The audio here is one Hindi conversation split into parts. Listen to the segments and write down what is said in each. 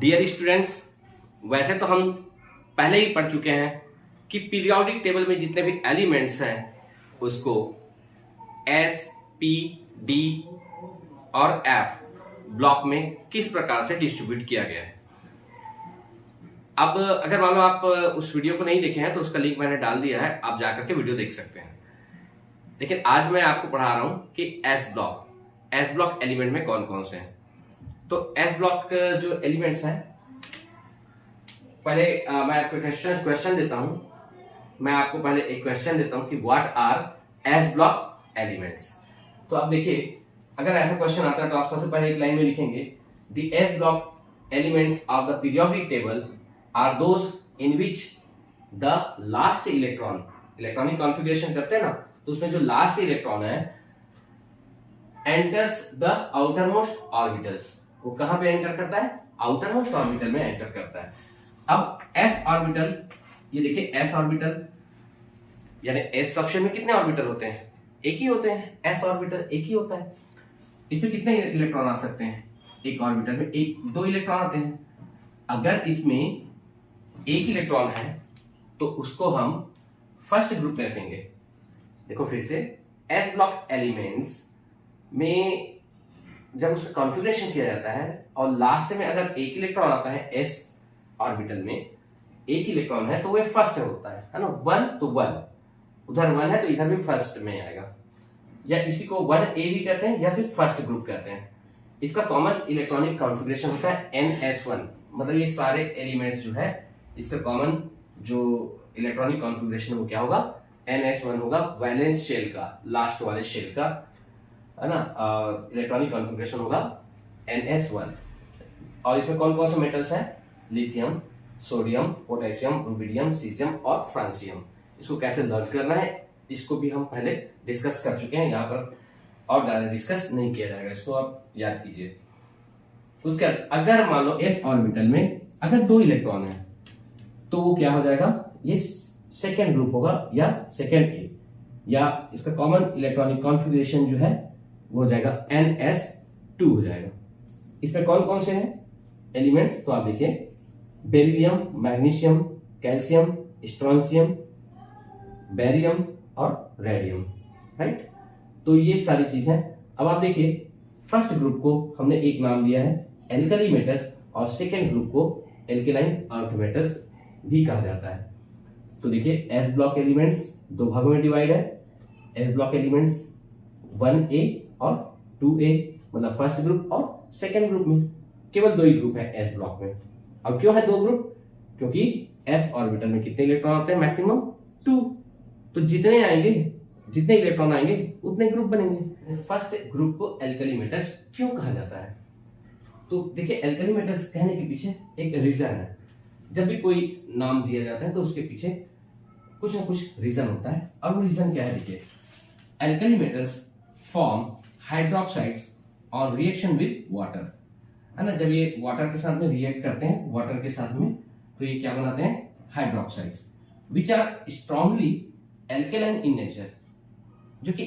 डियर स्टूडेंट्स, वैसे तो हम पहले ही पढ़ चुके हैं कि पीरियोडिक टेबल में जितने भी एलिमेंट्स हैं उसको एस, पी, डी और एफ ब्लॉक में किस प्रकार से डिस्ट्रीब्यूट किया गया है। अब अगर मान लो आप उस वीडियो को नहीं देखे हैं तो उसका लिंक मैंने डाल दिया है, आप जाकर के वीडियो देख सकते हैं। लेकिन आज मैं आपको पढ़ा रहा हूं कि एस ब्लॉक एलिमेंट में कौन कौन से हैं। तो एस ब्लॉक जो एलिमेंट्स हैं, पहले मैं आपको क्वेश्चन देता हूं। मैं आपको पहले एक क्वेश्चन देता हूं कि what R S block elements. तो आप देखिए, अगर ऐसा क्वेश्चन आता है तो आप सबसे पहले एक लाइन में लिखेंगे the s block elements of the periodic table are those in which the last electronic configuration करते हैं ना, तो उसमें जो लास्ट इलेक्ट्रॉन है एंटर्स द आउटरमोस्ट ऑर्बिटल्स। वो कहां पे एंटर करता है? आउटरमोस्ट ऑर्बिटल में एंटर करता है। अब एस ऑर्बिटल, ये देखिए एस ऑर्बिटल यानी एस सबशेल में कितने ऑर्बिटल होते हैं? एक ही होते हैं। एस ऑर्बिटल एक ही होता है। इसमें कितने इलेक्ट्रॉन आ सकते हैं? एक ऑर्बिटल में दो इलेक्ट्रॉन आते हैं। अगर इसमें एक इलेक्ट्रॉन है तो उसको हम फर्स्ट ग्रुप में रखेंगे। देखो फिर से, एस ब्लॉक एलिमेंट्स में जब उसका कॉन्फ़िगरेशन किया जाता है और लास्ट में अगर एक इलेक्ट्रॉन आता है एस ऑर्बिटल में, एक इलेक्ट्रॉन है तो वह फर्स्ट होता है ना। वन तो वन, उधर वन है तो इधर भी फर्स्ट में आएगा, या इसी को 1A भी कहते हैं या फिर फर्स्ट ग्रुप कहते हैं। इसका कॉमन इलेक्ट्रॉनिक कॉन्फ़िगरेशन होता है NS1। मतलब ये सारे एलिमेंट्स जो है इसका कॉमन जो इलेक्ट्रॉनिक कॉन्फ़िगरेशन वो क्या होगा? NS1 होगा। वैलेंस शेल का, लास्ट वाले शेल का है ना, इलेक्ट्रॉनिक कॉन्फ़िगरेशन होगा NS1। और इसमें कौन कौन से मेटल्स हैं? Lithium, sodium, potassium, rubidium, caesium और फ्रांसियम। इसको कैसे लर्न करना है इसको भी हम पहले डिस्कस कर चुके हैं, यहाँ पर और ज्यादा डिस्कस नहीं किया जाएगा, इसको आप याद कीजिए। उसके अगर मान लो एस ऑर्बिटल में अगर दो इलेक्ट्रॉन है तो वो क्या हो जाएगा? ये सेकेंड ग्रुप होगा या सेकेंड ए, या इसका कॉमन इलेक्ट्रॉनिक कॉन्फ़िगरेशन जो है वो हो जाएगा NS2 हो जाएगा। इसमें कौन कौन से हैं एलिमेंट्स? तो आप देखिए, beryllium, magnesium, calcium, strontium, barium और रेडियम, राइट। तो ये सारी चीजें। अब आप देखिए, फर्स्ट ग्रुप को हमने एक नाम दिया है एल्कली मेटल्स और सेकेंड ग्रुप को एल्केलाइन अर्थ मेटल्स भी कहा जाता है। तो देखिए, एस ब्लॉक एलिमेंट्स दो भागों में डिवाइड है। एस ब्लॉक एलिमेंट्स 1A और 2A, मतलब फर्स्ट ग्रुप और सेकेंड ग्रुप में केवल दो ही ग्रुप है एस ब्लॉक में। अब क्यों है दो ग्रुप? क्योंकि एस ऑर्बिटल में कितने इलेक्ट्रॉन आते हैं? मैक्सिमम 2। तो जितने आएंगे, जितने इलेक्ट्रॉन आएंगे उतने ग्रुप बनेंगे। फर्स्ट ग्रुप को एल्कली मेटल्स क्यों कहा जाता है? तो देखिए, एल्कली मेटल्स कहने के पीछे एक रीजन है। जब भी कोई नाम दिया जाता है तो उसके पीछे कुछ ना कुछ रीजन होता है, और वो रीजन क्या है? देखिए, alkali metals form hydroxides on reaction with water, है ना। जब ये वाटर के साथ में रिएक्ट करते हैं, वाटर के साथ में, तो ये क्या बनाते हैं? Hydroxides which are strongly alkaline in nature. जो कि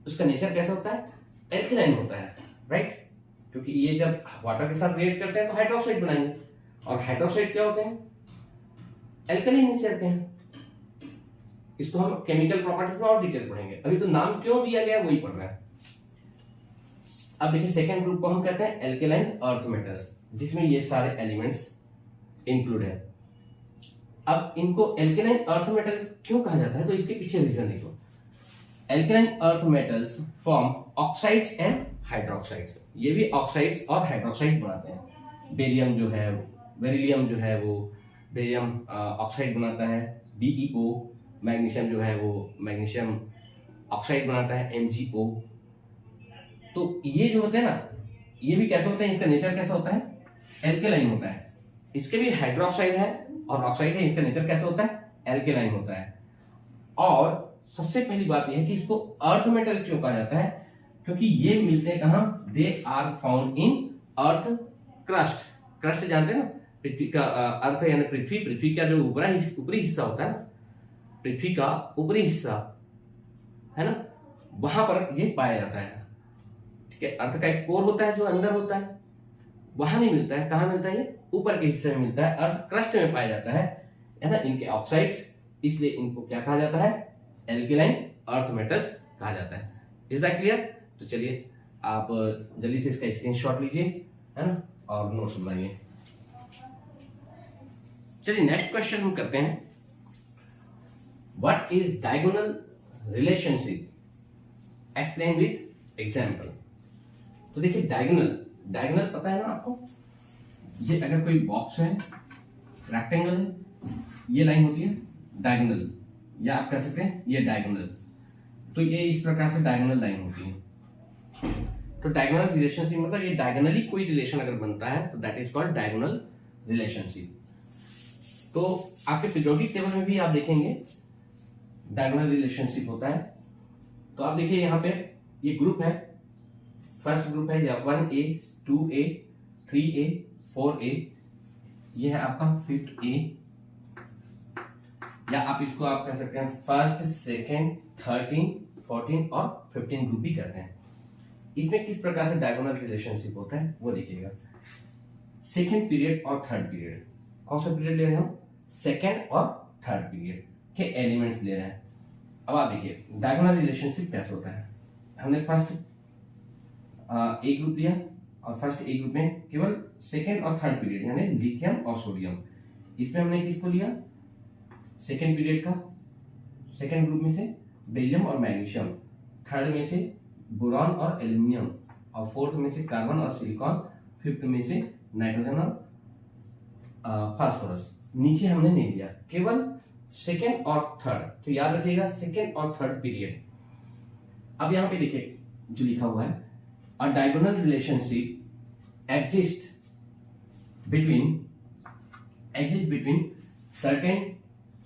उसका नेचर कैसा होता है? एल्केलाइन होता है, राइट। क्योंकि ये जब वाटर के साथ रिएक्ट करते हैं तो हाइड्रोक्साइड बनाएंगे, और हाइड्रोक्साइड क्या होते हैं? एल्केलाइन नेचर के हैं। इसको हम केमिकल प्रॉपर्टीज में और डिटेल पढ़ेंगे, अभी तो नाम क्यों दिया गया वही पढ़ रहे हैं। अब देखिए, सेकेंड ग्रुप को हम कहते हैं एल्केलाइन अर्थ मेटल्स, जिसमें ये सारे एलिमेंट्स इंक्लूड है। अब इनको एल्केलाइन अर्थ मेटल क्यों कहा जाता है? तो इसके पीछे रीजन देखो। Alkaline earth metals form oxides and hydroxides. ये भी ऑक्साइड्स और हाइड्रोक्साइड बनाते हैं। बेरियम जो है, बेरिलियम जो है वो बेरियम ऑक्साइड बनाता है, BeO। मैग्नीशियम जो है वो मैग्नीशियम ऑक्साइड बनाता है, MgO। तो ये जो होते हैं ना, ये भी कैसे होते हैं? इसका नेचर कैसा होता है? एल्केलाइन होता है। इसके भी हाइड्रोक्साइड है और ऑक्साइड है, इसका नेचर कैसा होता है? एल्केलाइन होता है। और सबसे पहली बात यह है कि इसको अर्थ मेटल क्यों कहा जाता है? क्योंकि ये मिलते हैं कहां? They are found in earth crust. Crust जानते हैं ना, पृथ्वी का अर्थ यानी पृथ्वी, पृथ्वी का जो ऊपरी हिस्सा होता है ना, पृथ्वी का ऊपरी हिस्सा है ना, वहां पर ये पाया जाता है। ठीक है, अर्थ का एक कोर होता है जो अंदर होता है, वहां नहीं मिलता है, कहाँ मिलता है, ये ऊपर के हिस्से में मिलता है, अर्थ क्रस्ट में पाया जाता है ना, इनके ऑक्साइड्स, इसलिए इनको क्या कहा जाता है, एल्केलाइन अर्थ मेटल्स कहा जाता है। Is that clear? तो चलिए आप जल्दी से इसका स्क्रीनशॉट लीजिए, है ना, और नोट्स बनाइए। चलिए नेक्स्ट क्वेश्चन हम करते हैं, what is diagonal relationship, explain with example. तो देखिए डायगोनल पता है ना आपको, ये अगर कोई बॉक्स है, रेक्टेंगल है, ये लाइन होती है डायगोनल, या आप कह सकते हैं ये डायगोनल, तो ये इस प्रकार से डायगोनल लाइन होती है। तो डायगोनल रिलेशनशिप मतलब ये डायगोनली कोई रिलेशन अगर बनता है तो that is called diagonal relationship. तो आपके पीरियोडिक टेबल में भी आप देखेंगे डायगोनल रिलेशनशिप होता है। तो आप देखिए यहाँ पे ये ग्रुप है, फर्स्ट ग्रुप है या 1A 2A 3A 4A, ये है आपका 5th A, या आप इसको आप कह सकते हैं फर्स्ट सेकेंड 13 14 और 15 ग्रुप भी करते हैं। इसमें किस प्रकार से डायगोनल रिलेशनशिप होता है वो देखिएगा। सेकेंड पीरियड और थर्ड पीरियड, कौन सा पीरियड ले रहे हैं हम, सेकेंड और थर्ड पीरियड के एलिमेंट्स ले रहे हैं। अब आप देखिए डायगोनल रिलेशनशिप कैसे होता है। हमने फर्स्ट ए ग्रुप लिया और फर्स्ट ए ग्रुप में केवल सेकेंड और थर्ड पीरियड यानी लिथियम और सोडियम, इसमें हमने किसको लिया, सेकेंड पीरियड का, सेकेंड ग्रुप में से बेरिलियम और मैग्नीशियम, थर्ड में से बोरॉन और एल्यूमिनियम, और फोर्थ में से कार्बन और सिलिकॉन, फिफ्थ में से नाइट्रोजन और फास्फोरस। नीचे हमने नहीं लिया, केवल सेकेंड और थर्ड। तो याद रखिएगा सेकेंड और थर्ड पीरियड। अब यहां पे देखिए जो लिखा हुआ है, अ diagonal relationship exist between certain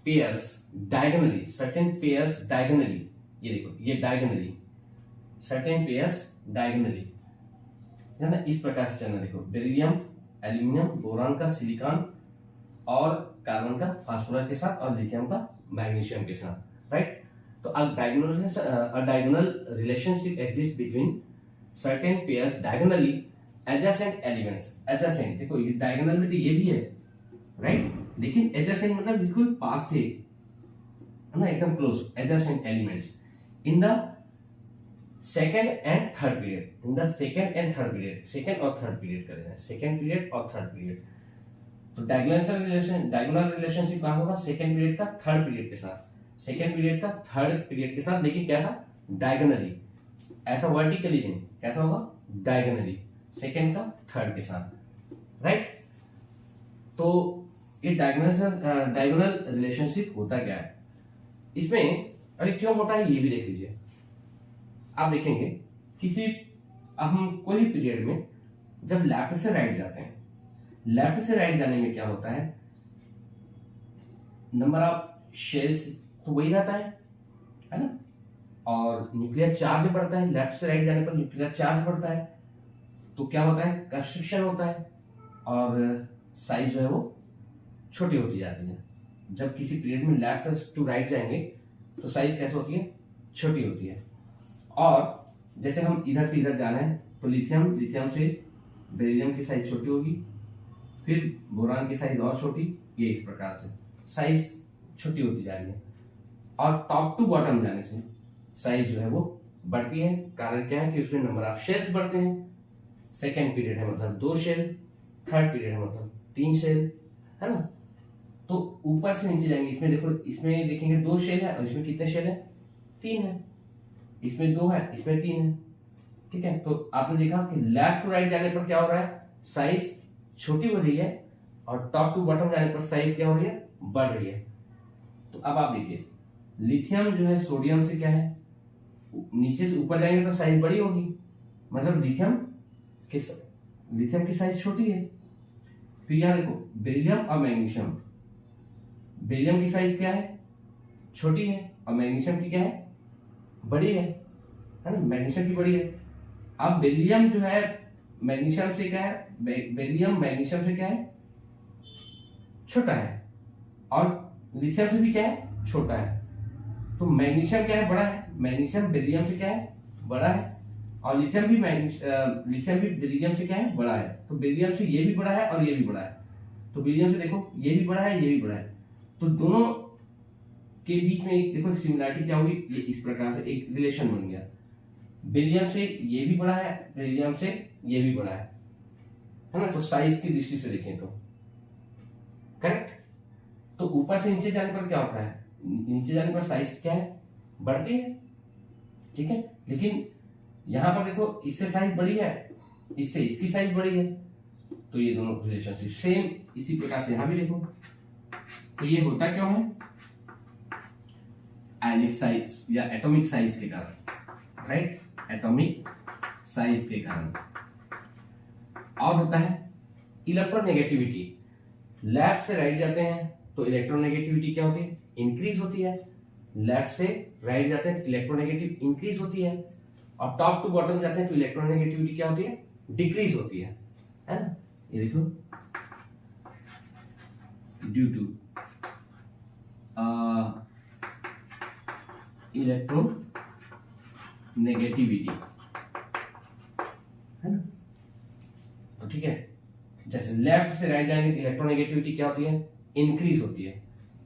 pairs diagonally, certain pairs diagonally, ये देखो ये डायगोनली, सर्टेन पेयर्स डायगोनली, है ना, इस प्रकार से चलना। देखो बेरिलियम, एल्यूमिनियम, बोरॉन का सिलिकॉन और कार्बन का फास्फोरस के साथ और लिथियम का मैग्नीशियम के साथ, राइट। तो अ diagonal relationship exist between certain pairs diagonally adjacent elements. Adjacent देखो ये डायगोनल में तो ये भी है, राइट, लेकिन एडजेसेंट मतलब बिल्कुल पास से, है ना, एकदम close, adjacent elements in the second and third period, in the second and third period, second और थर्ड पीरियड करेंगे, सेकेंड पीरियड और थर्ड पीरियड। तो डायगोनल रिलेशनशिप कहां होगा, सेकेंड पीरियड का थर्ड पीरियड के साथ, सेकेंड पीरियड का थर्ड पीरियड के साथ, लेकिन कैसा, डायगोनली, ऐसा वर्टिकली नहीं, कैसा होगा, डायगोनली, सेकेंड का थर्ड के साथ, राइट। तो ये डायगोनल रिलेशनशिप होता क्या है, इसमें अरे क्यों होता है ये भी देख लीजिए। आप देखेंगे किसी, हम कोई पीरियड में जब लेफ्ट से राइट जाते हैं, लेफ्ट से राइट जाने में क्या होता है, नंबर ऑफ शेल्स तो वही रहता है ना, और न्यूक्लियर चार्ज बढ़ता है, लेफ्ट से राइट जाने पर न्यूक्लियर चार्ज बढ़ता है, तो क्या होता है, कंस्ट्रक्शन होता है और साइज जो है वो छोटी होती जाती है। जब किसी पीरियड में लेफ्ट टू राइट जाएंगे तो साइज कैसे होती है, छोटी होती है। और जैसे हम इधर से इधर जाना है तो लिथियम से बेरिलियम की साइज छोटी होगी, फिर बोरान की साइज और छोटी, ये इस प्रकार से साइज छोटी होती जा रही है। और टॉप टू बॉटम जाने से साइज जो है वो बढ़ती है। कारण क्या है कि उसमें नंबर ऑफ शेल्स बढ़ते हैं। सेकेंड पीरियड है मतलब 2 शेल, थर्ड पीरियड है मतलब 3 शेल, है ना। तो ऊपर से नीचे जाएंगे, इसमें देखो, इसमें देखेंगे 2 शेल है और इसमें कितने शेल है, 3 है, इसमें 2 है, इसमें 3 है, ठीक है। तो आपने देखा कि लेफ्ट टू राइट जाने पर क्या हो रहा है, साइज छोटी हो रही है, और टॉप टू बॉटम जाने पर साइज क्या हो रही है, बढ़ रही है। तो अब आप देखिए लिथियम जो है सोडियम से क्या है, नीचे से ऊपर जाएंगे तो साइज बड़ी होगी, मतलब लिथियम की साइज छोटी है। फिर यहां देखो बेरिलियम और मैग्नीशियम, बेरिलियम की साइज क्या है, छोटी है, और मैग्नीशियम की क्या है, बड़ी है ना, मैग्नीशियम की बड़ी है। अब बेरिलियम जो है मैग्नीशियम से क्या है, बेरिलियम मैग्नीशियम से क्या है, छोटा है, और लिथियम से भी क्या है, छोटा है। तो मैग्नीशियम क्या है, बड़ा है, मैग्नीशियम बेरिलियम से क्या है, बड़ा है। और लिथियम भी बेरिलियम से क्या है, बड़ा है। तो बेरिलियम से ये भी बड़ा है और ये भी बड़ा है। तो बेरिलियम से देखो ये भी बड़ा है, ये भी बड़ा है। तो दोनों के बीच में एक देखो सिमिलरिटी क्या हुई, ये इस प्रकार से एक रिलेशन बन गया। बेरिलियम से ये भी बड़ा है, बेरिलियम से ये भी बड़ा है ना। तो साइज की दृष्टि से देखें तो करेक्ट। तो ऊपर से नीचे जाने पर क्या होता है, नीचे जाने पर साइज क्या है, बढ़ती है, ठीक है। लेकिन यहां पर देखो इससे साइज बड़ी है, इससे इसकी साइज बड़ी है, तो ये दोनों रिलेशनशिप सेम इसी प्रकार से यहां भी देखो। तो ये होता क्यों है, आयनिक साइज या एटॉमिक साइज के कारण, राइट, एटॉमिक साइज के कारण। और होता है इलेक्ट्रोनेगेटिविटी। लेफ्ट से राइट जाते हैं तो इलेक्ट्रोनेगेटिविटी क्या होती है, इंक्रीज होती है। लेफ्ट से राइट जाते हैं तो इलेक्ट्रोनेगेटिव इंक्रीज होती है। और टॉप टू बॉटम जाते हैं तो इलेक्ट्रोनेगेटिविटी क्या होती है, डिक्रीज होती है ना। ये देखो, ड्यू टू इलेक्ट्रोनेगेटिविटी, है ना। तो ठीक है, जैसे लेफ्ट से राइट जाएंगे तो इलेक्ट्रोनेगेटिविटी क्या होती है, इंक्रीज होती है।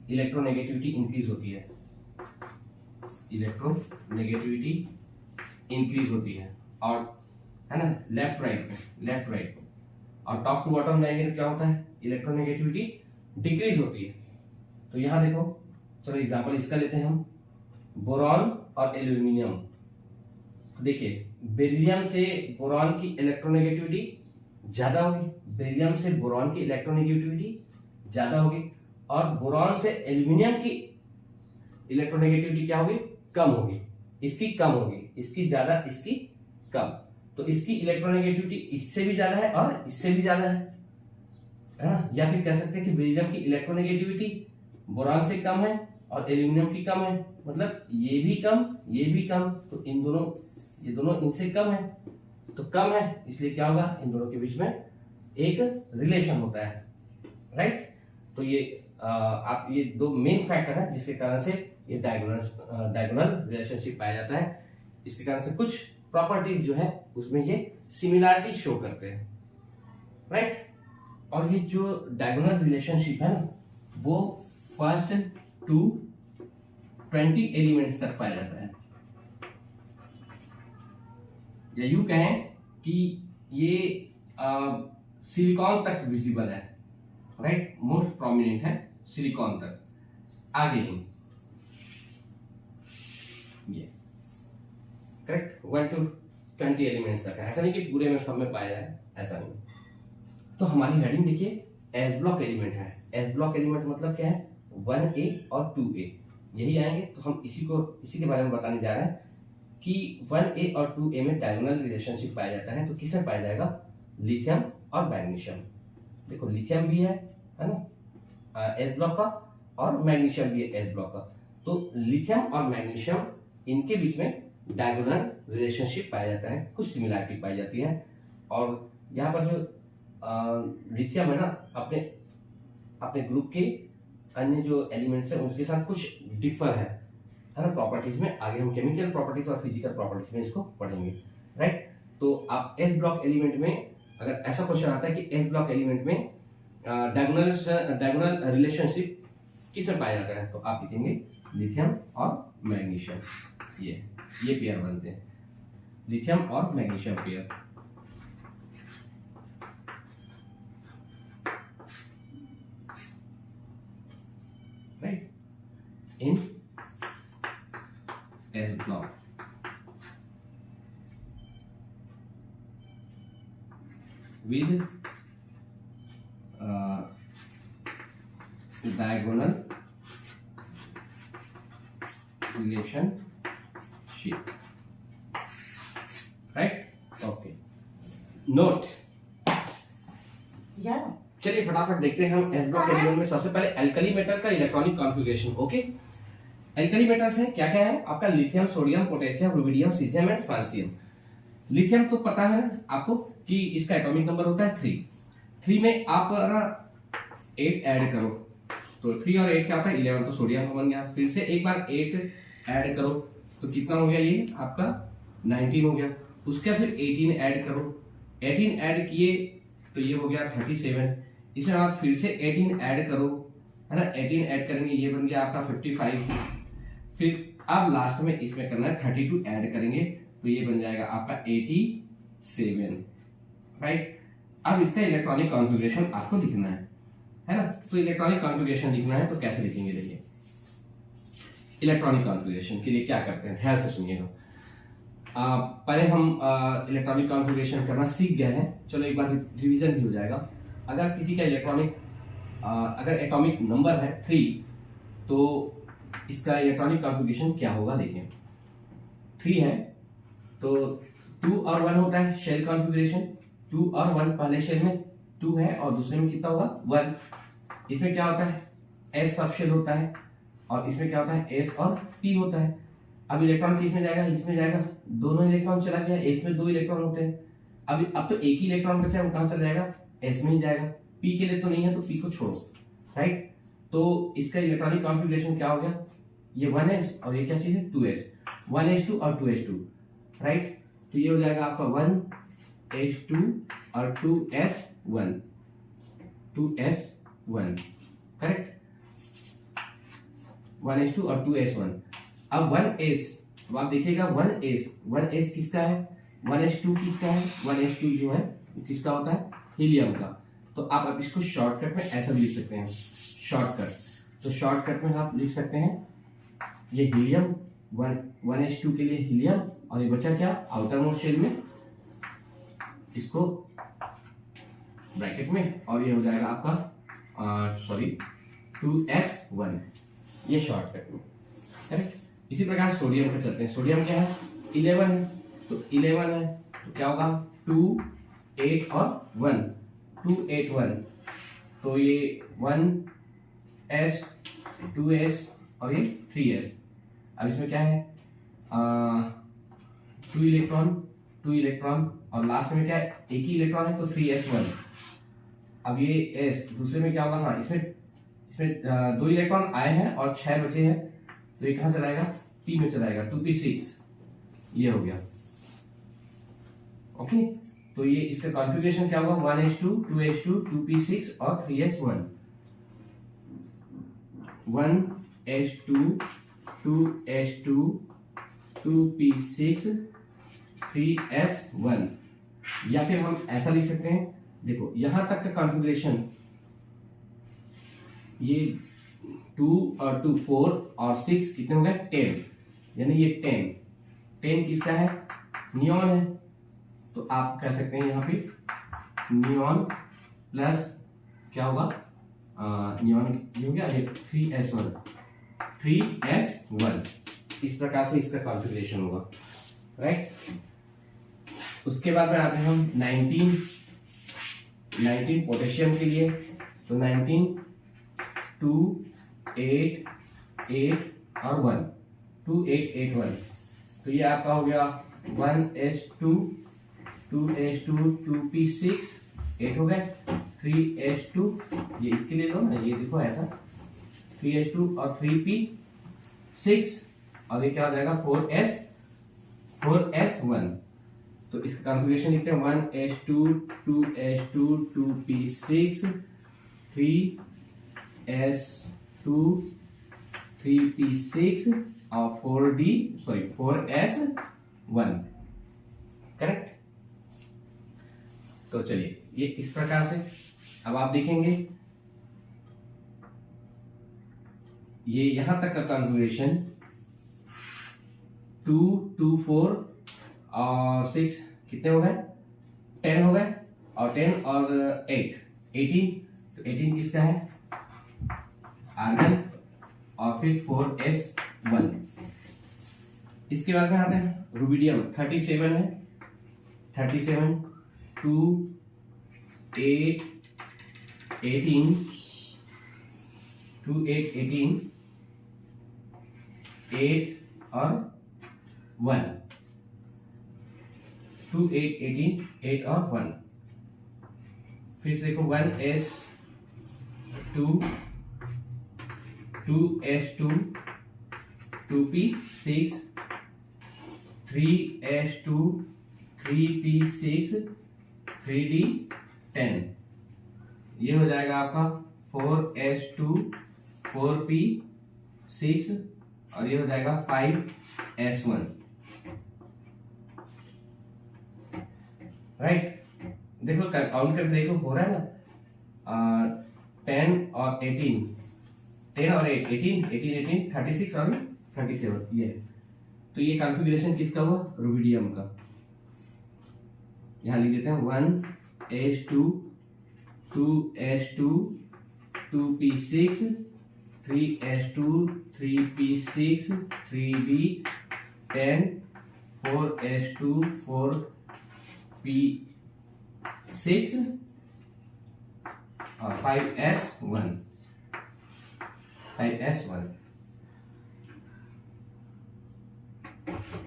इलेक्ट्रोनेगेटिविटी इंक्रीज होती है, इलेक्ट्रोनेगेटिविटी इंक्रीज होती है। और है ना, लेफ्ट राइट में। और टॉप टू बॉटम जाएंगे तो क्या होता है, इलेक्ट्रोनेगेटिविटी डिक्रीज होती है। तो यहां देखो, चलो एग्जांपल इसका लेते हैं हम, बोरॉन और एल्यूमिनियम। तो देखिए बेरिलियम से बोरॉन की इलेक्ट्रोनेगेटिविटी ज्यादा होगी, बेरिलियम से बोरॉन की इलेक्ट्रोनेगेटिविटी ज्यादा होगी, और बोरॉन से एल्यूमिनियम की इलेक्ट्रोनेगेटिविटी क्या होगी, कम होगी। इसकी कम होगी, इसकी ज्यादा, इसकी कम। तो इसकी इलेक्ट्रोनेगेटिविटी इससे भी ज्यादा है और इससे भी ज्यादा है ना। या फिर कह सकते हैं कि बेरिलियम की इलेक्ट्रोनेगेटिविटी बोरॉन से कम है और एल्यूमिनियम की कम है, मतलब ये भी कम, ये भी कम। तो इन दोनों, ये दोनों इनसे कम है, तो कम है, इसलिए क्या होगा, इन दोनों के बीच में एक रिलेशन होता है, राइट। तो ये आप ये दो मेन फैक्टर है जिसके कारण से ये डायगोनल रिलेशनशिप पाया जाता है। इसके कारण से कुछ प्रॉपर्टीज जो है उसमें ये सिमिलरिटी शो करते हैं, राइट। और ये जो डायगोनल रिलेशनशिप है ना, वो फर्स्ट टू 20 एलिमेंट्स तक पाया जाता है। या यूं कहें कि ये सिलिकॉन तक विजिबल है, राइट, मोस्ट प्रोमिनेंट है सिलिकॉन तक, आगे नहीं। ये करेक्ट 1 to 20 एलिमेंट्स तक है, ऐसा नहीं कि पूरे में सब में पाया जाए, ऐसा नहीं। तो हमारी हेडिंग देखिए, एस ब्लॉक एलिमेंट है। एस ब्लॉक एलिमेंट मतलब क्या है, 1A और 2A यही आएंगे। तो हम इसी के बारे में बताने जा रहे हैं कि 1A और 2A में डायगोनल रिलेशनशिप पाया जाता है। तो किसमें पाया जाएगा, लिथियम और मैग्नीशियम। देखो लिथियम भी है ना एस ब्लॉक का, और मैग्नीशियम भी है एस ब्लॉक का। तो लिथियम और मैग्नीशियम, इनके बीच में डायगोनल रिलेशनशिप पाया जाता है, कुछ सिमिलरिटी पाई जाती है। और यहाँ पर जो लिथियम है ना, अपने ग्रुप के अन्य जो एलिमेंट्स है उसके साथ कुछ डिफर है ना प्रॉपर्टीज में। आगे हम केमिकल प्रॉपर्टीज और फिजिकल प्रॉपर्टीज में इसको पढ़ेंगे, राइट। तो आप एस ब्लॉक एलिमेंट में, अगर ऐसा क्वेश्चन आता है कि एस ब्लॉक एलिमेंट में डायगोनल रिलेशनशिप किसमें पाया जाता है, तो आप लिखेंगे लिथियम और मैग्नीशियम। ये पेयर बनते हैं, लिथियम और magnesium pair. Right, in S block with diagonal relationship, right? Okay. Note. चलिए फटाफट देखते हैं हम एस ब्लॉक एलिमेंट में। सबसे पहले एल्कली मेटल का electronic configuration. Okay, alkali metals है क्या क्या है आपका, lithium, sodium, potassium, rubidium, caesium and francium. Lithium तो पता है आपको कि इसका एटॉमिक नंबर होता है 3 में आप 8 ऐड करो तो 3 और 8 क्या होता है 11, तो सोडियम बन गया। फिर से एक बार 8 ऐड करो तो कितना हो गया, ये आपका 19 हो गया। उसके फिर 18 ऐड करो, 18 ऐड किए तो ये हो गया 37। इसमें आप फिर से 18 ऐड करो, है ना, 18 ऐड करेंगे ये बन गया आपका 55। फिर अब लास्ट में इसमें करना है 32 ऐड करेंगे तो ये बन जाएगा आपका 87, राइट। अब इसका इलेक्ट्रॉनिक कॉन्फ़िगरेशन आपको लिखना है ना। तो इलेक्ट्रॉनिक कॉन्फ़िगरेशन लिखना है तो कैसे लिखेंगे, देखिए इलेक्ट्रॉनिक कॉन्फ़िगरेशन के लिए क्या करते हैं, ध्यान से सुनिएगा। पहले हम इलेक्ट्रॉनिक कॉन्फ़िगरेशन करना सीख गए हैं, चलो एक बार रिवीजन भी हो जाएगा। अगर किसी का इलेक्ट्रॉनिक अगर एटॉमिक नंबर है 3 तो इसका इलेक्ट्रॉनिक कॉन्फ़िगरेशन क्या होगा, देखिए 3 है तो 2 और 1 होता है शेल कॉन्फ़िगरेशन। 2 और 1 पहले शेल में 2 है और दूसरे में कितना होगा 1। इसमें क्या होता है एस सब शेल होता है और इसमें क्या होता है एस और पी होता है। अब इलेक्ट्रॉन किसमें जाएगा, इसमें जाएगा, दोनों इलेक्ट्रॉन चला गया, एस में 2 इलेक्ट्रॉन होते हैं। अब तो एक ही इलेक्ट्रॉन बचा है, वो कहां चला जाएगा, एस में ही जाएगा। पी के लिए तो नहीं है तो पी को छोड़ो, राइट। तो इसका इलेक्ट्रॉनिक कॉन्फ़िगरेशन क्या हो गया, ये 1s और ये क्या चीज है 2s, 1s2 और 2s2, राइट। तो ये हो जाएगा आपका 1s2 और 2s1, 2s1, करेक्ट, 1s2 और 2s1। अब 1s, अब आप देखिएगा 1s किसका है, 1s2 किसका है, 1s2 जो है वो किसका होता है हीलियम का। तो आप अब इसको शॉर्टकट में ऐसा भी लिख सकते हैं, शॉर्टकट। तो शॉर्टकट में आप लिख सकते हैं ये हीलियम 1s2 के लिए हीलियम और ये बचा क्या आउटर मोस्ट शेल में, इसको ब्रैकेट में, और ये हो जाएगा आपका सॉरी 2s1, ये शॉर्टकट में, करेक्ट। इसी प्रकार सोडियम पे चलते हैं। सोडियम क्या है 11 है तो 11 है तो क्या होगा 2, 8 और 1, 2, 8, 1। तो ये 1s, 2s और ये 3s। अब इसमें क्या है 2 इलेक्ट्रॉन और लास्ट में क्या है एक ही इलेक्ट्रॉन है तो 3s1। अब ये s दूसरे में क्या होगा, हाँ इसमें 2 इलेक्ट्रॉन आए हैं और 6 बचे हैं तो ये कहां चलाएगा p में चलाएगा 2p6, ये हो गया, ओके। तो ये इसका कॉन्फ़िगरेशन क्या होगा 1s2, 2s2, 2p6 और 3s1, 1s2, 2s2, 2p6, 3s1। या फिर हम ऐसा लिख सकते हैं, देखो यहां तक का कॉन्फ़िगरेशन ये 2 और 2 4 और 6 कितने हो गए 10, यानी ये 10 किसका है नियॉन है। तो आप कह सकते हैं यहाँ पे नियॉन प्लस क्या होगा नियॉन ये हो गया 3s1, 3s1। इस प्रकार से इसका कॉन्फ़िगरेशन होगा, राइट। उसके बाद में आते हैं हम 19 पोटेशियम के लिए। तो 19 2, 8, 8 और 1, 2, 8, 8, 1। तो ये आपका हो गया 1s2, 2s2, 2p6, 8 हो गए, 3s2, ये इसके लिए लो ना, ये देखो ऐसा 3s2 और 3p6 और ये क्या हो जाएगा 4s1। तो इसका कॉन्फ़िगरेशन लिखते हैं 1s2, 2s2, 2p6, 3s2, 3p6 और 4s1, करेक्ट। तो चलिए ये इस प्रकार से अब आप देखेंगे ये यहां तक का कॉन्फ़िगरेशन 2, 2, 4 और 6 कितने हो गए 10 हो गए, और 10 और 8 18। तो 18 किसका है आर्गन और फिर 4s1। इसके बाद में आते हैं रुबिडियम 37 है, 37 2, 8, 18, 2, 8, 18, 8 और 1, 2, 8, 18, 8 और 1। फिर से देखो 1s2, 2s2, 2p6, 3s2, 3p6 3d10, ये हो जाएगा आपका 4s2 4p6 और ये हो जाएगा 5s1, राइट। देखो काउंट करके देखो, हो रहा है ना 10 और 18, 10 और 8 18 18 36 और 37, ये तो ये कॉन्फ़िगरेशन किसका हुआ, रुबिडियम का। यहाँ लिख देते हैं 1s2 2s2 2p6 3s2 3p6 3d10 4s2 4p6 और 5s1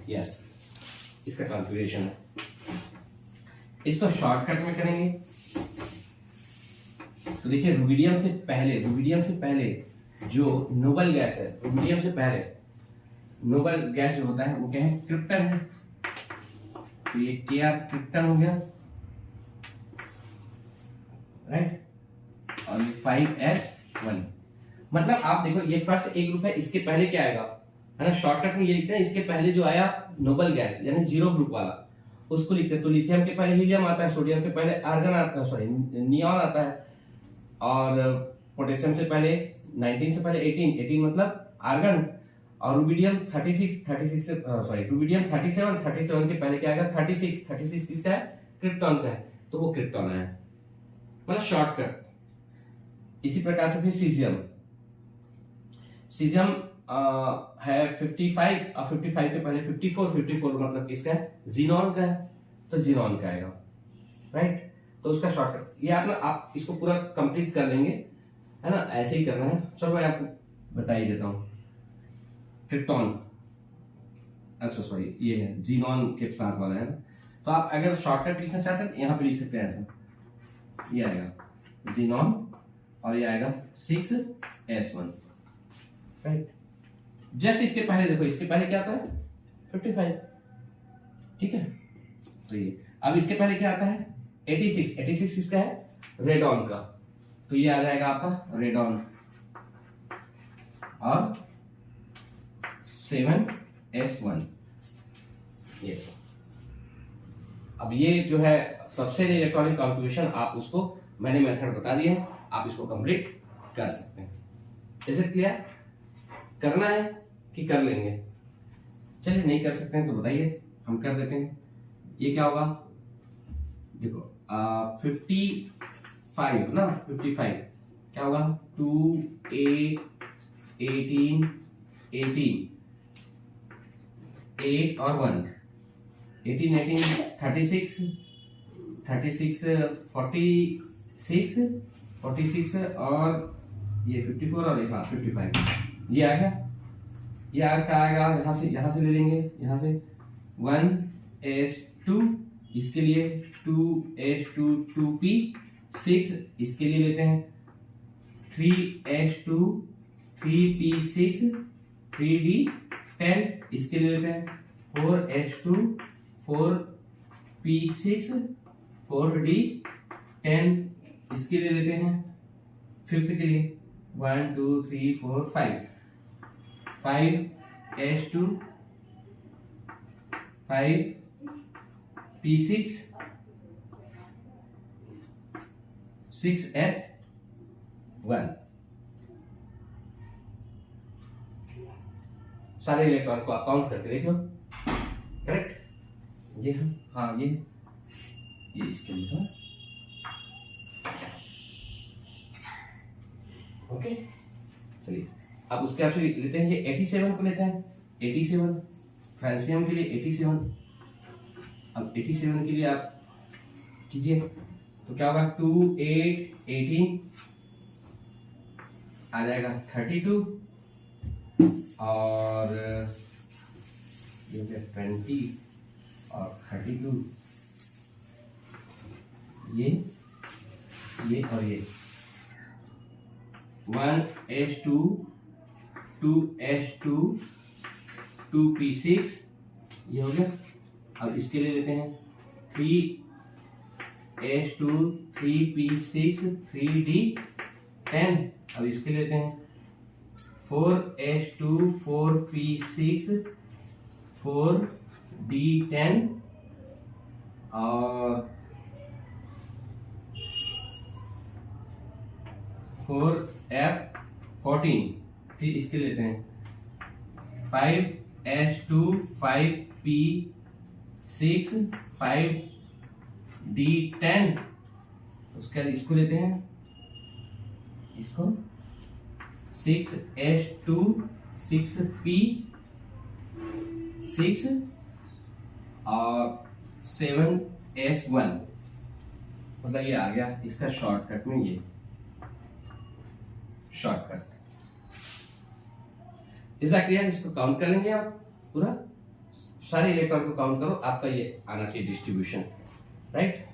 यस, इसका कॉन्फ़िगरेशन है। इसको शॉर्टकट में करेंगे तो देखिए रुबिडियम से पहले जो नोबल गैस है, रुबिडियम से पहले नोबल गैस जो होता है वो क्या है, क्रिप्टन है। तो ये Kr क्रिप्टन हो गया, राइट, और ये 5s1। मतलब आप देखो ये फर्स्ट एक ग्रुप है, इसके पहले क्या आएगा, है ना, शॉर्टकट में ये लिखते हैं, इसके पहले जो आया नोबल गैस यानी जीरो ग्रुप वाला उसको लिखते हैं। तो लिथियम के पहले हीलियम आता है, सोडियम के पहले आर्गन आता है, सॉरी नियॉन आता है, और पोटेशियम से पहले 19 से पहले 18 मतलब आर्गन, और रुबिडियम 36 से सॉरी रुबिडियम 37 के पहले क्या आएगा 36 किसका है, क्रिप्टॉन का है, तो वो क्रिप्टॉन है, मतलब शॉर्टकट। इसी प्रकार से फिर सीजियम है 55 और 55 के पहले 54 मतलब किसका है, जीनॉन का है, तो जीनॉन का आएगा, राइट। तो उसका शॉर्टकट ये आप इसको पूरा कंप्लीट कर लेंगे, है ना, ऐसे ही करना है। चलो मैं आपको बता ही देता हूँ। क्रिप्टॉन, अच्छा सॉरी ये है जीनॉन के साथ वाला है ना, तो आप अगर शॉर्टकट लिखना चाहते हैं यहाँ पे लिख सकते हैं ऐसा, ये आएगा जीनॉन और ये आएगा 6s1, राइट। जस्ट इसके पहले देखो, इसके पहले क्या आता है 55, ठीक है। तो ये अब इसके पहले क्या आता है 86 किसका है, रेडॉन का, तो ये आ जाएगा आपका रेडॉन और 7s1। ये अब ये जो है सबसे इलेक्ट्रॉनिक कॉन्फ़िगरेशन, आप उसको मैंने मेथड बता दिया, आप इसको कंप्लीट कर सकते हैं। Is it clear? करना है कि कर लेंगे? चलिए नहीं कर सकते हैं तो बताइए, हम कर देते हैं। ये क्या होगा, देखो 55 ना, 55 क्या होगा 2 18 8 और 1 18 36 46 और ये 54 और हाँ 55, ये आ गया। ये आर का आएगा यहाँ से ले लेंगे, यहाँ से 1s2 इसके लिए 2s2 2p6 इसके लिए लेते हैं 3s2 3p6 3d10 इसके लिए लेते हैं 4s2 4p6 4d10 इसके लिए लेते हैं। फिफ्थ के लिए 1 2 3 4 5s2 5p6 6s1 सारे इलेक्ट्रॉन को आप काउंट करके देख लो, करेक्ट। ये हाँ ये इसके लिए ओके। चलिए अब उसके आपसे लेते हैं, ये 87 को लेते हैं, 87 फ्रांसियम के लिए 87। अब 87 के लिए आप कीजिए तो क्या होगा 2 8 18 आ जाएगा 32 और ये 20 और 32 ये और ये 1s2 2s2 2p6 ये हो गया। अब इसके लिए लेते हैं 3s2 3p6 3d10। अब इसके लेते हैं 4s2 4p6 4d10 और 4f14। फिर इसके लेते हैं 5s2 5p6 5d10। उसके बाद इसको लेते हैं, इसको 6s2 6p6 और 7s1। मतलब ये आ गया इसका शॉर्टकट में, ये शॉर्टकट। इसका क्लियर? इसको काउंट कर लेंगे आप, पूरा सारे इलेक्ट्रॉन को काउंट करो, आपका ये आना चाहिए डिस्ट्रीब्यूशन, राइट।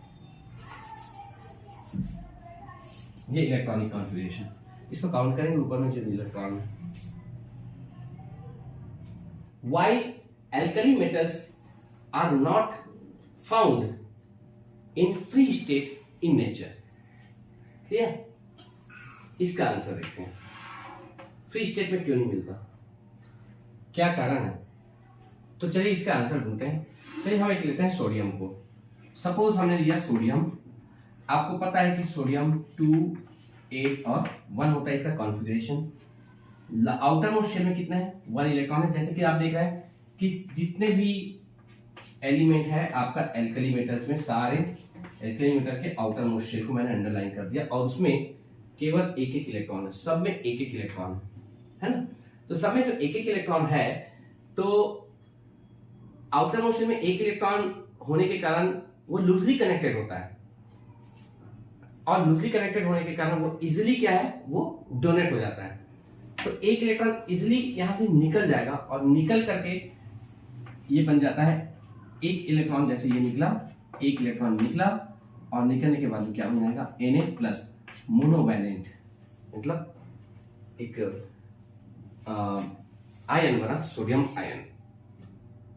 ये इलेक्ट्रॉनिक कॉन्फ़िगरेशन, इसको काउंट करेंगे ऊपर में जो इलेक्ट्रॉन है। Why alkali metals are not found in free state in nature? Clear? इसका आंसर देखते हैं, फ्री स्टेट में क्यों नहीं मिलता, क्या कारण है। तो चलिए इसका आंसर ढूंढते हैं। चलिए हम एक लेते हैं सोडियम को। सपोज हमने लिया सोडियम, आपको पता है कि सोडियम 2 8 और 1 होता है इसका कॉन्फ़िगरेशन। आउटर मोस्ट शेल में कितना है, 1 इलेक्ट्रॉन है। जैसे कि आप देख रहे हैं कि जितने भी एलिमेंट है आपका एल्कली मेटल्स में, सारे एल्कली मेटल के आउटर मोस्ट शेल को मैंने अंडरलाइन कर दिया और उसमें केवल एक एक इलेक्ट्रॉन है, सब में एक एक इलेक्ट्रॉन है ना। तो सब में जो एक एक इलेक्ट्रॉन है, तो आउटर मोस्ट शेल में एक इलेक्ट्रॉन होने के कारण वो लूजली कनेक्टेड होता है, और लूजली कनेक्टेड होने के कारण वो इजिली क्या है, वो डोनेट हो जाता है। तो एक इलेक्ट्रॉन इजिली यहां से निकल जाएगा और निकल करके ये बन जाता है एक इलेक्ट्रॉन। जैसे ये निकला, एक इलेक्ट्रॉन निकला और निकलने के बाद क्या बन जाएगा, Na+ मोनोवैलेंट, मतलब एक आयन बना, सोडियम आयन,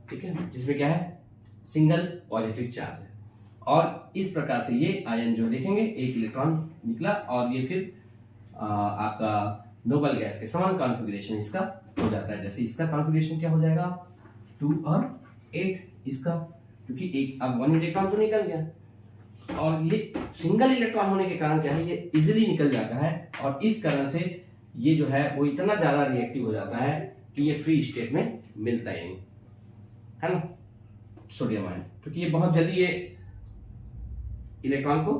ठीक है, जिसमें क्या है, सिंगल पॉजिटिव चार्ज है। और इस प्रकार से ये आयन जो देखेंगे, एक इलेक्ट्रॉन निकला और ये फिर आपका नोबल गैस के समान कॉन्फ़िगरेशन इसका हो जाता है। जैसे इसका कॉन्फ़िगरेशन क्या हो जाएगा, 2 और 8 इसका, क्योंकि एक अब 1 इलेक्ट्रॉन तो निकल गया और ये सिंगल इलेक्ट्रॉन होने के कारण क्या है, ये इजीली निकल जाता है और इस कारण से ये जो है वो इतना ज्यादा रिएक्टिव हो जाता है कि ये फ्री स्टेट में मिलता ही नहीं, है ना, सोडियम आयन। क्योंकि ये बहुत जल्दी ये इलेक्ट्रॉन को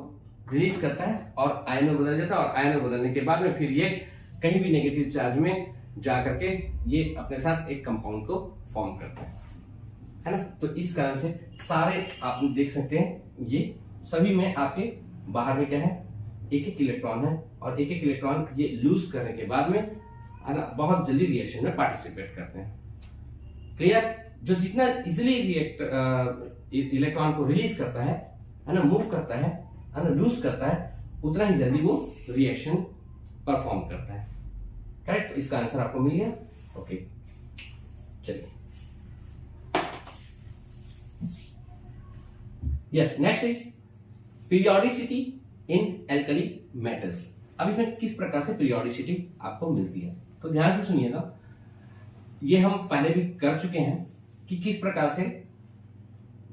रिलीज करता है और आयन में बदल जाता है, और आयन में बदलने के बाद में फिर ये कहीं भी नेगेटिव चार्ज में जा करके ये अपने साथ एक कंपाउंड को फॉर्म करता है ना। तो इस कारण से सारे आप देख सकते हैं, ये सभी में आपके बाहर में क्या है, एक एक इलेक्ट्रॉन है और एक एक इलेक्ट्रॉन ये लूज करने के बाद में, है ना, बहुत जल्दी रिएक्शन में पार्टिसिपेट करते हैं। क्लियर? जो जितना इजिली इलेक्ट्रॉन को रिलीज करता है ना, मूव करता है ना, लूज करता है, उतना ही जल्दी वो रिएक्शन परफॉर्म करता है। करेक्ट? इसका आंसर आपको मिल गया। ओके, चलिए yes, next is periodicity in alkali metals. अब इसमें किस प्रकार से पीरियोडिसिटी आपको मिलती है, तो ध्यान से सुनिएगा। ये हम पहले भी कर चुके हैं कि किस प्रकार से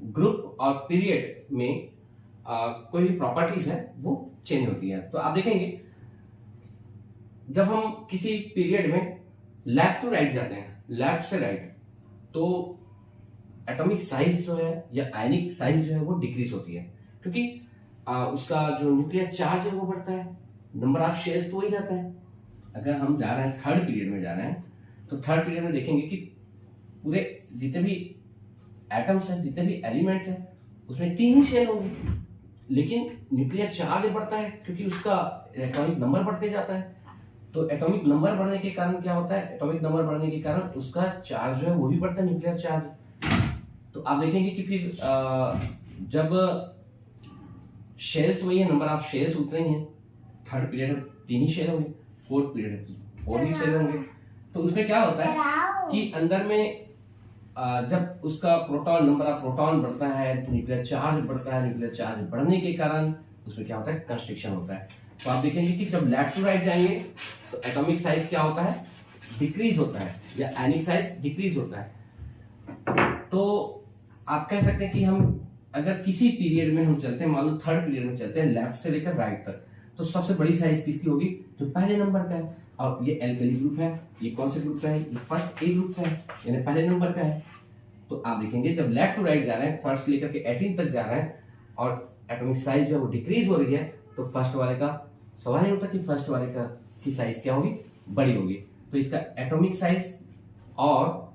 ग्रुप और पीरियड में कोई भी प्रॉपर्टीज है वो चेंज होती है। तो आप देखेंगे जब हम किसी पीरियड में लेफ्ट टू राइट जाते हैं, लेफ्ट से राइट, तो एटॉमिक साइज जो है या आयनिक साइज जो है वो डिक्रीज होती है, क्योंकि उसका जो न्यूक्लियर चार्ज है वो बढ़ता है, नंबर ऑफ शेयर्स तो वही रहता है। अगर हम जा रहे हैं थर्ड पीरियड में जा रहे हैं, तो थर्ड पीरियड में देखेंगे कि पूरे जितने भी एटम्स हैं, जितने भी एलिमेंट्स हैं, उसमें 3 ही शेल होंगे, लेकिन न्यूक्लियर चार्ज बढ़ता है क्योंकि उसका इलेक्ट्रॉनिक नंबर बढ़ते जाता है। तो एटॉमिक नंबर बढ़ने के कारण क्या होता है, एटॉमिक नंबर बढ़ने के कारण उसका चार्ज जो है वो भी बढ़ता है, न्यूक्लियर चार्ज। तो आप देखेंगे कि फिर जब शेल्स वही है, नंबर ऑफ शेल्स उतने ही हैं, थर्ड पीरियड में 3 ही शेल होंगे, फोर्थ पीरियड में 4 ही शेल होंगे। तो उसमें क्या होता है कि अंदर में जब उसका प्रोटॉन नंबर ऑफ प्रोटॉन बढ़ता है, न्यूक्लियर चार्ज बढ़ता है, न्यूक्लियर चार्ज बढ़ने के कारण उसमें क्या होता है, कंस्ट्रिक्शन होता है। तो आप देखेंगे कि जब लेफ्ट टू राइट जाएंगे तो एटॉमिक साइज क्या होता है, डिक्रीज होता है, या आयनिक साइज डिक्रीज होता है। तो आप कह सकते हैं कि हम अगर किसी पीरियड में हम चलते हैं, मान लो थर्ड पीरियड में चलते हैं लेफ्ट से लेकर राइट तक, तो सबसे बड़ी साइज किसकी होगी, जो पहले नंबर का है। और ये एल्कली ग्रुप है, ये कौन से ग्रुप का है, ये फर्स्ट ए ग्रुप का है, यानी पहले नंबर का है। तो आप देखेंगे जब लेफ्ट टू राइट जा रहे हैं, फर्स्ट लेकर के 18 तक जा रहे हैं और एटॉमिक साइज जो है वो डिक्रीज हो रही है, तो फर्स्ट वाले का सवाल ही होता कि फर्स्ट वाले का की साइज क्या होगी, बड़ी होगी। तो इसका एटॉमिक साइज और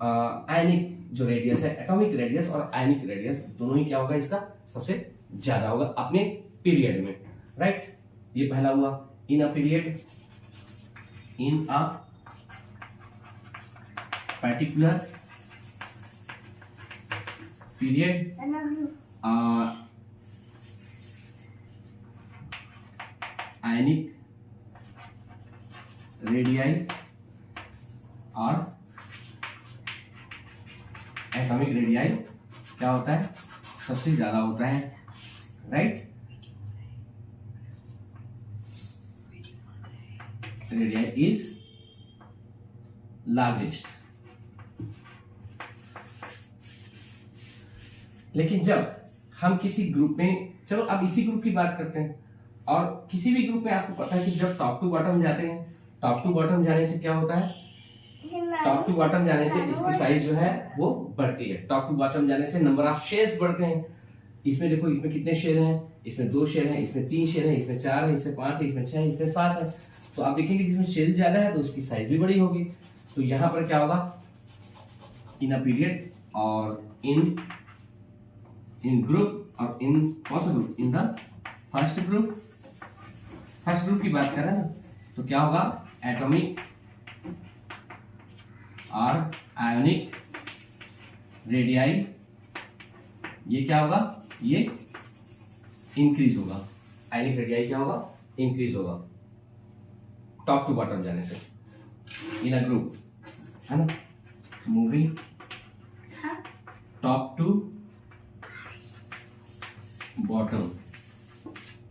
आयनिक जो रेडियस है, एटॉमिक रेडियस और आयनिक रेडियस दोनों ही क्या होगा, इसका सबसे ज्यादा होगा अपने पीरियड में, राइट। ये पहला हुआ in a period, in a particular period ionic radii और एटॉमिक रेडियाई क्या होता है, सबसे ज्यादा होता है, राइट। Radii is largest. लेकिन जब हम किसी ग्रुप में, चलो अब इसी ग्रुप की बात करते हैं, और किसी भी ग्रुप में आपको पता है कि जब टॉप टू बॉटम जाते हैं, टॉप टू बॉटम जाने से क्या होता है, टॉप टू बॉटम जाने से इसकी साइज जो है वो बढ़ती है। टॉप टू बॉटम जाने से नंबर ऑफ शेल्स बढ़ते हैं। इसमें देखो, इसमें कितने शेल हैं, इसमें 2 शेल हैं, इसमें 3 शेल हैं, इसमें 4 है, इसमें 5 है, इसमें 6 है, इसमें 7 है। तो आप देखेंगे जिसमें शेल ज्यादा है तो उसकी साइज भी बड़ी होगी। तो यहां पर क्या होगा, इन अ पीरियड और इन ग्रुप और इन कौन सा group, in the first group, first group की बात करें ना, तो क्या होगा, एटॉमिक और आयोनिक रेडियाई, ये क्या होगा, ये इंक्रीज होगा। आयोनिक रेडियाई क्या होगा, इंक्रीज होगा टॉप टू बॉटम जाने से, इन अ ग्रुप, है ना। Moving top to bottom,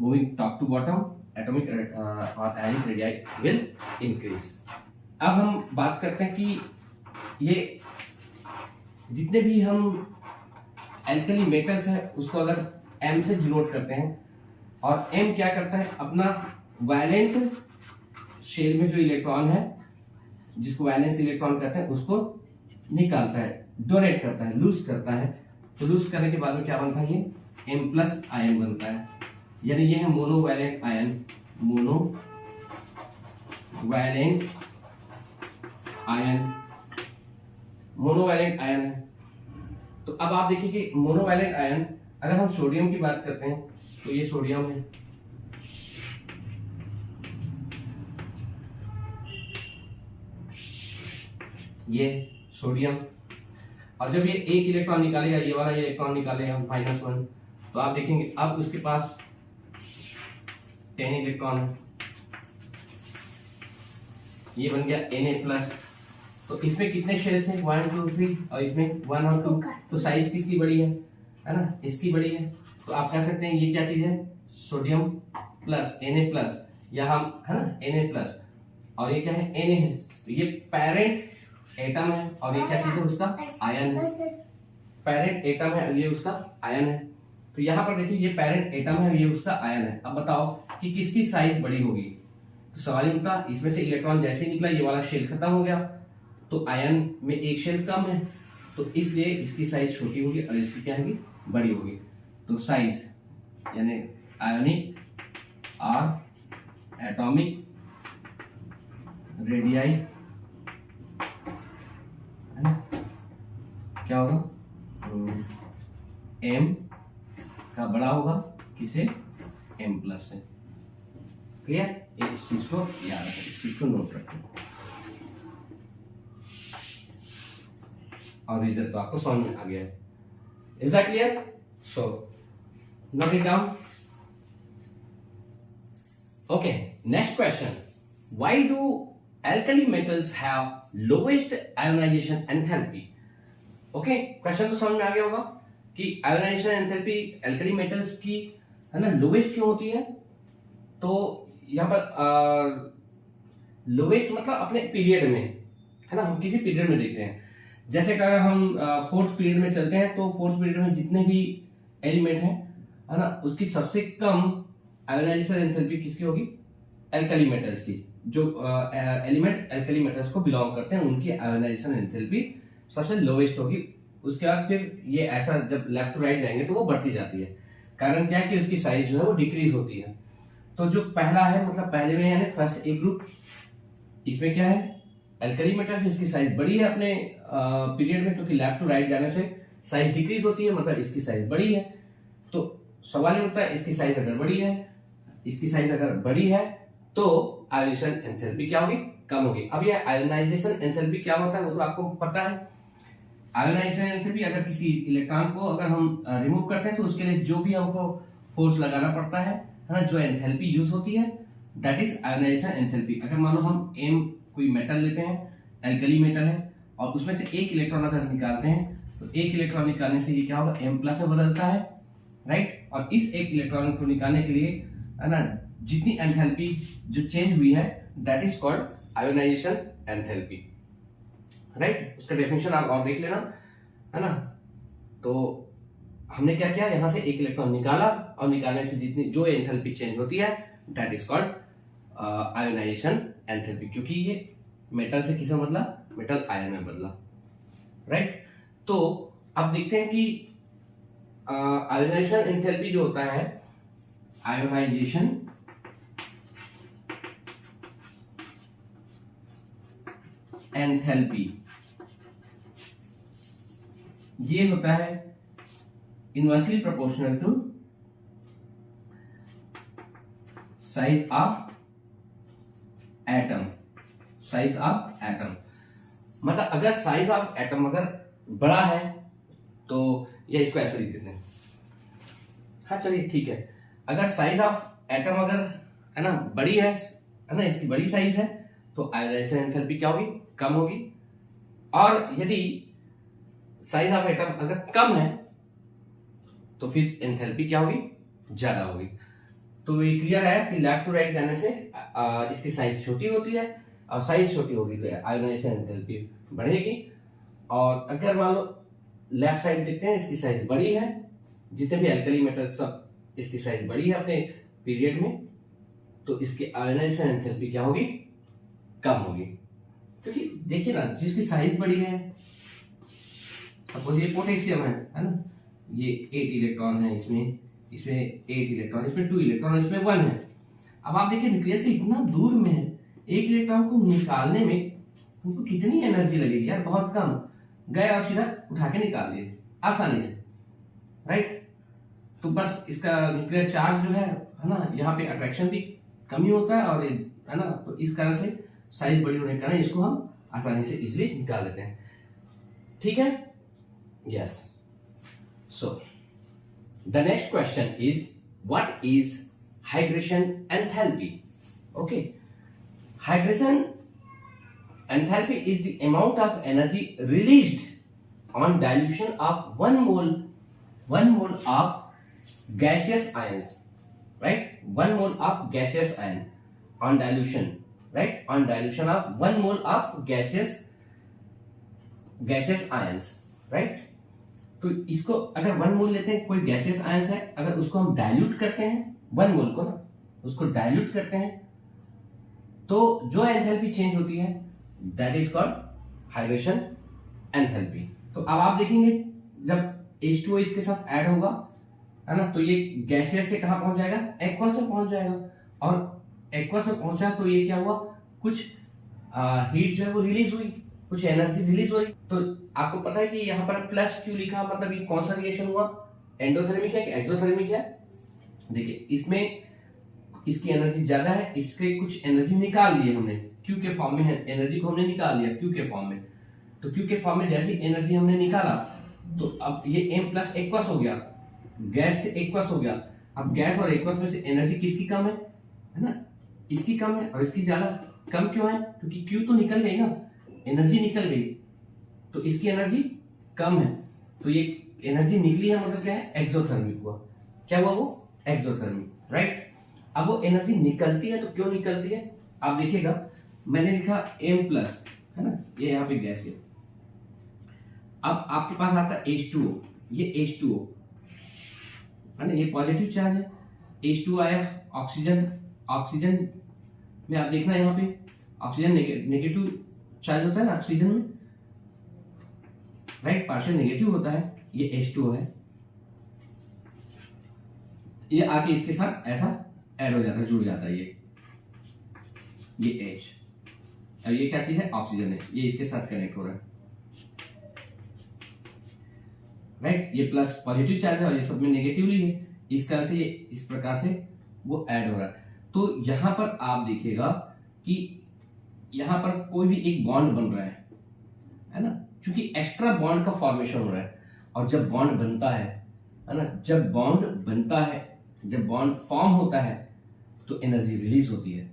moving top to bottom, atomic और आयनिक रेडियाई विल इंक्रीज। अब हम बात करते हैं कि ये जितने भी हम एल्कली मेटल्स है उसको अगर M से डिनोट करते हैं, और M क्या करता है, अपना वैलेंट शेल में जो इलेक्ट्रॉन है, जिसको वैलेंस इलेक्ट्रॉन कहते हैं, उसको निकालता है, डोनेट करता है, लूज करता है। तो लूज करने के बाद में क्या बनता है, ये M+ आयन बनता है, यानी ये है monovalent ion, monovalent ion, monovalent ion है। तो अब आप देखिए कि मोनोवैलेंट आयन, अगर हम सोडियम की बात करते हैं तो ये सोडियम है, ये सोडियम, और जब ये एक इलेक्ट्रॉन निकालेगा, ये वाला इलेक्ट्रॉन निकालेगा -1, तो आप देखेंगे अब उसके पास 10 इलेक्ट्रॉन है, ये बन गया Na+। तो इसमें कितने शेल्स हैं, 1 2 3, और इसमें 1 और 2, तो साइज किसकी बड़ी है ना, इसकी बड़ी है। तो आप कह सकते हैं ये क्या चीज है, सोडियम प्लस Na+, या हम है ना Na+, और ये क्या है, Na है। तो ये पेरेंट एटम है, और ये क्या चीज है, उसका आयन है। पेरेंट एटम है और ये उसका आयन है। तो यहाँ पर देखिए ये पेरेंट एटम है, ये उसका आयन है। अब बताओ कि किसकी साइज बड़ी होगी। तो सवाल ही उनका, इसमें से इलेक्ट्रॉन जैसे ही निकला, ये वाला शेल खत्म हो गया, तो आयन में एक शेल कम है, तो इसलिए इसकी साइज छोटी होगी और इसकी क्या होगी, बड़ी होगी। तो साइज यानी आयोनिक और एटॉमिक रेडियाई है ना, क्या होगा, M का बड़ा होगा किसे, M+ से। क्लियर, इस चीज को याद रखें, इस चीज को नोट रखें, और रिजल्ट तो आपको समझ में आ गया है। Is that clear? So note it down. Okay, next question, why do alkali metals have lowest ionization enthalpy? Okay, question तो समझ में आ गया होगा कि आयोनाइजेशन एंथैल्पी एल्कली मेटल्स की है ना लोवेस्ट क्यों होती है। तो यहाँ पर लोवेस्ट मतलब अपने पीरियड में, है ना, हम किसी पीरियड में देखते हैं। जैसे कि अगर हम फोर्थ पीरियड में चलते हैं तो फोर्थ पीरियड में जितने भी एलिमेंट हैं, है ना, उसकी सबसे कम आयोनाइजेशन एंथैल्पी किसकी होगी, एल्कली मेटल्स की। जो एलिमेंट एल्कली मेटल्स को बिलोंग करते हैं उनकी आयोनाइजेशन एंथैल्पी सबसे लोवेस्ट होगी। उसके बाद फिर ये ऐसा जब लेफ्ट टू राइट जाएंगे तो वो बढ़ती जाती है। कारण क्या है कि उसकी साइज जो है वो डिक्रीज होती है। तो जो पहला है मतलब पहले में यानी फर्स्ट ए ग्रुप, इसमें क्या है एल्कली मेटल्स, इसकी साइज बड़ी है अपने पीरियड में, क्योंकि लेफ्ट टू राइट जाने से साइज डिक्रीज होती है, मतलब इसकी साइज बड़ी है। तो सवाल ये होता है इसकी साइज अगर बड़ी है, इसकी साइज अगर बड़ी है तो आयोनाइजेशन एंथैल्पी क्या होगी, कम होगी। अब ये आयोनाइजेशन एंथैल्पी क्या होता है वो तो आपको पता है। आयोनाइजेशन एंथैल्पी अगर किसी इलेक्ट्रॉन को अगर हम रिमूव करते हैं तो उसके लिए जो भी हमको फोर्स लगाना पड़ता है ना, जो एंथैल्पी यूज होती है दैट इज आयोनाइजेशन एंथैल्पी। अगर मान लो हम एम कोई मेटल लेते हैं, एल्कली मेटल है, और उसमें से एक इलेक्ट्रॉन अगर निकालते हैं तो एक इलेक्ट्रॉन निकालने से ये क्या होगा, एम प्लस में बदलता है, राइट। और इस एक इलेक्ट्रॉन को निकालने के लिए है ना जितनी एंथैल्पी जो चेंज हुई है that is called ionisation enthalpy, right. उसका डेफिनेशन आप और देख लेना, है ना। तो हमने क्या किया, यहां से एक इलेक्ट्रॉन निकाला और निकालने से जितनी जो एंथैल्पी चेंज होती है that is called ionisation enthalpy, क्योंकि ये मेटल से किसमें बदला, मेटल आयन में बदला, राइट। तो अब देखते हैं कि आयोनाइजेशन एंथैल्पी जो होता है, आयोनाइजेशन एंथैल्पी ये होता है inversely proportional to size of atom, size of atom. मतलब अगर साइज ऑफ एटम अगर बड़ा है तो ये इसको ऐसे लिख देते हैं, हाँ चलिए ठीक है। अगर साइज ऑफ एटम अगर है ना बड़ी है ना, इसकी बड़ी साइज है तो आयोनाइजेशन एंथैल्पी क्या होगी, कम होगी। और यदि साइज ऑफ एटम अगर कम है तो फिर एंथैल्पी क्या होगी, ज्यादा होगी। तो ये क्लियर है कि लेफ्ट टू राइट जाने से इसकी साइज छोटी होती है, और साइज छोटी होगी तो आयोनाइजेशन एंथैल्पी बढ़ेगी। और अगर मान लो लेफ्ट साइड देखते हैं, इसकी साइज बड़ी है, जितने भी एल्कली मेटल्स सब इसकी साइज बड़ी है अपने पीरियड में, तो इसकी आयोनाइजेशन एंथैल्पी क्या होगी, कम होगी। क्योंकि देखिए ना जिसकी साइज बड़ी है, सपोज ये पोटेशियम है ना, ये 8 इलेक्ट्रॉन है इसमें 8 इलेक्ट्रॉन, इसमें 2 इलेक्ट्रॉन, इसमें 1 है। अब आप देखिए न्यूक्लियस से इतना दूर में है, एक इलेक्ट्रॉन को निकालने में उनको कितनी एनर्जी लगेगी यार, बहुत कम। गए और सीधा उठा के निकाल दिए आसानी से, राइट। तो बस इसका न्यूक्लियर चार्ज जो है ना, यहाँ पे अट्रैक्शन भी कमी होता है, और है ना, तो इस कारण से साइज बड़ी होने के कारण इसको हम आसानी से इजिली निकाल लेते हैं, ठीक है। Yes, so the next question is what is hydration enthalpy? Okay, hydration enthalpy is the amount of energy released on dilution of 1 mole of gaseous ions, right? 1 mole of gaseous ion on dilution, right? On dilution of 1 mole of gaseous ions, right? तो इसको अगर 1 मोल लेते हैं, कोई गैसियस आयंस है, अगर उसको हम डाइल्यूट करते हैं 1 मोल को ना, उसको डाइल्यूट करते हैं तो जो एंथैल्पी चेंज होती है that is called hydration enthalpy. तो अब आप देखेंगे जब H2O इसके साथ ऐड होगा, है ना, तो ये गैसियस से कहां पहुंच जाएगा, एक्वस में पहुंच जाएगा। और एक्वस में पहुंचा तो ये क्या हुआ, कुछ हीट जो है वो रिलीज हुई, कुछ एनर्जी रिलीज हो रही। तो आपको पता है कि यहाँ पर प्लस क्यों लिखा, मतलब ये कौन सा रिएक्शन हुआ, एंडोथर्मिक है कि एक्सोथर्मिक है। देखिए इसमें इसकी एनर्जी ज्यादा है, इसके कुछ एनर्जी निकाल लिए हमने, क्यू के फॉर्म में है, एनर्जी को हमने निकाल लिया क्यू के फॉर्म में। तो क्यू के फॉर्म में जैसी एनर्जी हमने निकाला तो अब ये एम प्लस एक्वस हो गया, गैस से एक्वस हो गया। अब गैस और एक्वस में से एनर्जी किसकी कम है ना, इसकी कम है, और इसकी ज्यादा। कम क्यों है, क्योंकि क्यू तो निकल गई ना, एनर्जी निकल गई, तो इसकी एनर्जी कम है तो ये एनर्जी निकली है, मतलब क्या है, एक्सोथर्मिक हुआ। क्या हुआ वो? Exothermic, right. अब वो एनर्जी निकलती है तो क्यों निकलती है आप देखिएगा, मैंने लिखा M+, है ना, ये यहाँ पे गैस है। अब आपके पास आता है H2O, ये H2O है ना, ये पॉजिटिव चार्ज है। H2 आया, ऑक्सीजन में आप देखना यहाँ पे ऑक्सीजन नेगेटिव चार्ज होता है ना ऑक्सीजन में, राइट, पार्शियल नेगेटिव होता है। ये H2O है, ये आके इसके साथ ऐसा ऐड हो जाता है, जुड़ जाता है ये H। अब ये क्या चीज है? ऑक्सीजन है, ये इसके साथ कनेक्ट हो रहा है, राइट। ये प्लस पॉजिटिव चार्ज है और ये सब में नेगेटिवली है, इस तरह से ये इस प्रकार से वो ऐड हो रहा है। तो यहां पर आप देखिएगा कि यहां पर कोई भी एक बॉन्ड बन रहा है ना, क्योंकि एक्स्ट्रा बॉन्ड का फॉर्मेशन हो रहा है। और जब बॉन्ड बनता है ना, जब बॉन्ड बनता है, जब बॉन्ड फॉर्म होता है तो एनर्जी रिलीज होती है।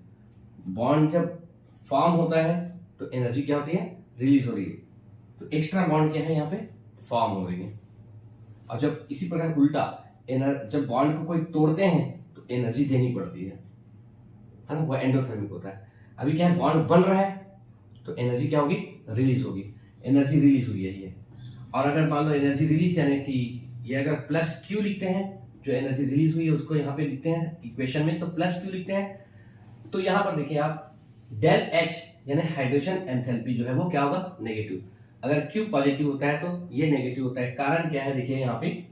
बॉन्ड जब फॉर्म होता है तो एनर्जी क्या होती है? रिलीज हो रही है। तो एक्स्ट्रा बॉन्ड क्या है? यहाँ पे फॉर्म हो रही है। और जब इसी प्रकार उल्टा जब बॉन्ड को कोई तोड़ते हैं तो एनर्जी देनी पड़ती है ना, वो एंडोथर्मिक होता है। अभी क्या है? बॉन्ड बन रहा है तो एनर्जी क्या होगी? रिलीज होगी। एनर्जी रिलीज हुई है ये। और अगर मान लो एनर्जी रिलीज यानी कि ये अगर प्लस क्यू लिखते हैं, जो एनर्जी रिलीज हुई है उसको यहाँ पे लिखते हैं इक्वेशन में, तो प्लस क्यू लिखते हैं। तो यहाँ पर देखिए आप डेल एच यानी हाइड्रेशन एंथैल्पी जो है वो क्या होगा? नेगेटिव। अगर क्यू पॉजिटिव होता है तो ये नेगेटिव होता है। कारण क्या है? देखिए यहाँ पे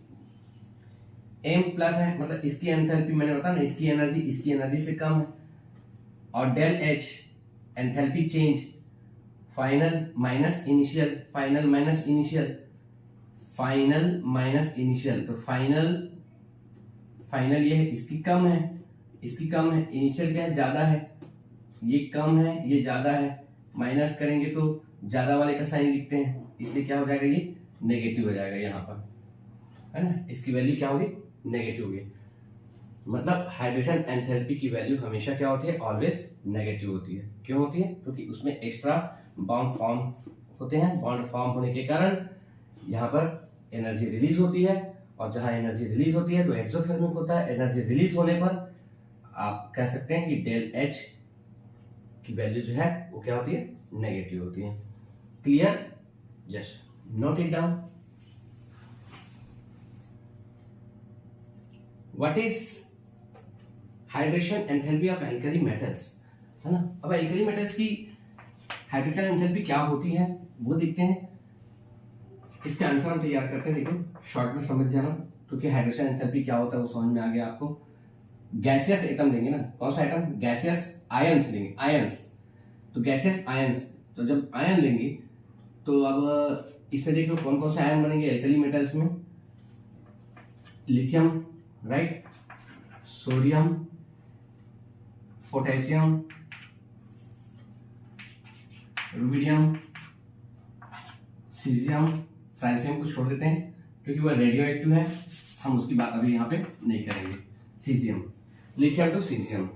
M+ है, मतलब इसकी एंथैल्पी मैंने बताया ना, इसकी एनर्जी से कम है। और del H enthalpy change, final minus initial, final minus initial, final minus initial. तो फाइनल ये है, इसकी कम है, इसकी कम है। इनिशियल क्या है? ज्यादा है, ये कम है, ये ज्यादा है। माइनस करेंगे तो ज्यादा वाले का साइन लिखते हैं, इसलिए क्या हो जाएगा? ये नेगेटिव हो जाएगा यहाँ पर, है ना। इसकी वैल्यू क्या होगी? नेगेटिव होगी। मतलब हाइड्रेशन एंथैल्पी की वैल्यू हमेशा क्या होती है? ऑलवेज नेगेटिव होती है। क्यों होती है? क्योंकि उसमें एक्स्ट्रा बॉन्ड फॉर्म होते हैं। बॉन्ड फॉर्म होने के कारण यहाँ पर एनर्जी रिलीज होती है, और जहां एनर्जी रिलीज होती है तो एक्सोथर्मिक होता है। एनर्जी रिलीज होने पर आप कह सकते हैं कि डेल एच की वैल्यू जो है वो क्या होती है? नेगेटिव होती है। Clear? Just note it down. What is hydration enthalpy of alkali metals, है ना। अब एल्कली मेटल्स की हाइड्रेशन एंथैल्पी क्या होती है वो देखते हैं। इसके आंसर हम तैयार करते हैं, देखो शॉर्ट में समझ जाना, क्योंकि हाइड्रेशन एंथैल्पी क्या होता है वो समझ में आ गया आपको। गैसियस एटम लेंगे ना, कौन सा एटम? गैसियस आयंस लेंगे, आयंस। तो गैसियस आयंस, तो जब आयन लेंगे तो अब इसमें देख लो कौन कौन से आयन बनेंगे एल्कली मेटल्स में। Lithium, right, sodium, potassium, rubidium, caesium, francium को छोड़ देते हैं क्योंकि वह रेडियो एक्टिव है, हम उसकी बात अभी यहाँ पे नहीं करेंगे। Caesium, lithium to caesium.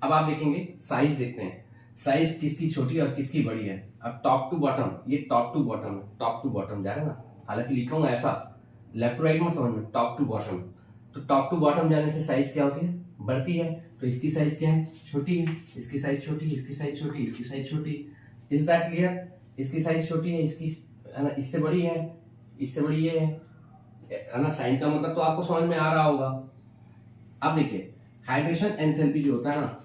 अब आप देखेंगे साइज देखते हैं, साइज किसकी छोटी और किसकी बड़ी है। अब टॉप टू बॉटम, ये टॉप टू बॉटम है, टॉप टू बॉटम जा रहा है ना, हालांकि लिखा हूं ऐसा, लेफ्ट टू राइट में समझना, टॉप टू बॉटम। तो टॉप टू बॉटम जाने से साइज क्या होती है? बढ़ती है। तो इसकी साइज क्या है? छोटी है। इसकी साइज छोटी, इसकी साइज छोटी, इसकी साइज छोटी। Is that clear? इसकी साइज छोटी है, इसकी है ना, इससे बड़ी है, इससे बड़ी ये है ना। साइन का मतलब तो आपको समझ में आ रहा होगा। अब देखिए हाइड्रेशन एंथैल्पी जो होता है ना,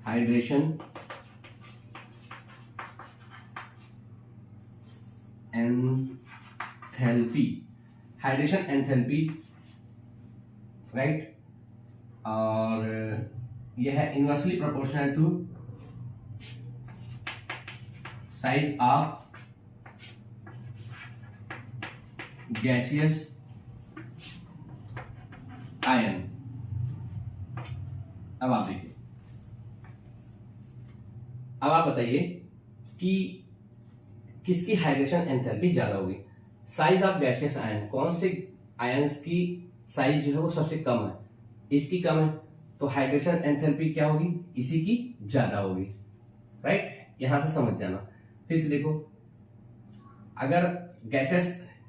हाइड्रेशन एंथैल्पी, राइट, और यह है inversely proportional to size of gaseous ion. अब आप देखिए, अब आप बताइए कि किसकी हाइड्रेशन एंथैल्पी ज्यादा होगी। साइज ऑफ गैसियस आयन, कौन से आयंस की साइज जो है वो सबसे कम है? इसकी कम है, तो हाइड्रेशन एंथैल्पी क्या होगी? इसी की ज्यादा होगी, राइट। यहां से समझ जाना। फिर से देखो अगर गैसेस,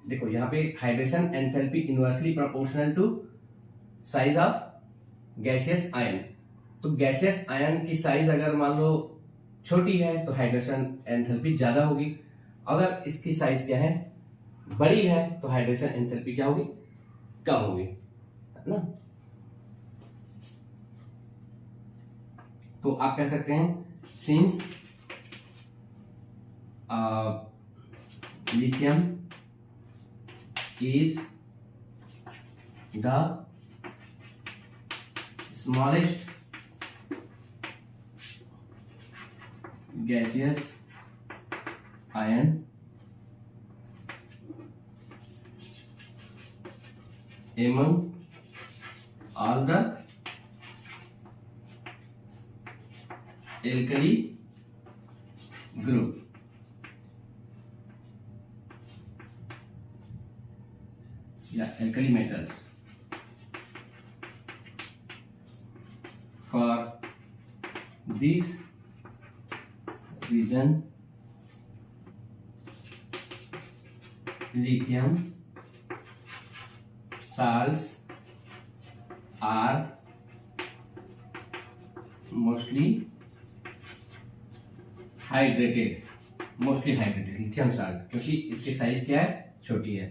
देखो यहाँ पे hydration enthalpy inversely proportional to size of gaseous ion, तो गैसियस आयन की साइज अगर मान लो छोटी है तो हाइड्रेशन एंथैल्पी ज्यादा होगी, अगर इसकी साइज क्या है बड़ी है तो हाइड्रेशन एंथैल्पी क्या होगी, कम होगी, है ना। तो आप कह सकते हैं since lithium is the smallest gaseous ion among all the alkali group, या alkali metals. For this reason lithium salts are mostly hydrated, lithium salt, क्योंकि इसकी साइज क्या है, छोटी है।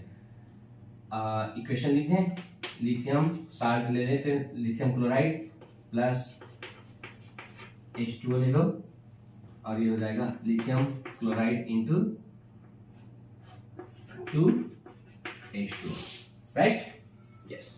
इक्वेशन लिखते हैं, लिथियम साल्ट ले लेते हैं, लिथियम क्लोराइड प्लस H2O ले लो, और ये हो जाएगा lithium chloride into 2H2O, right, yes.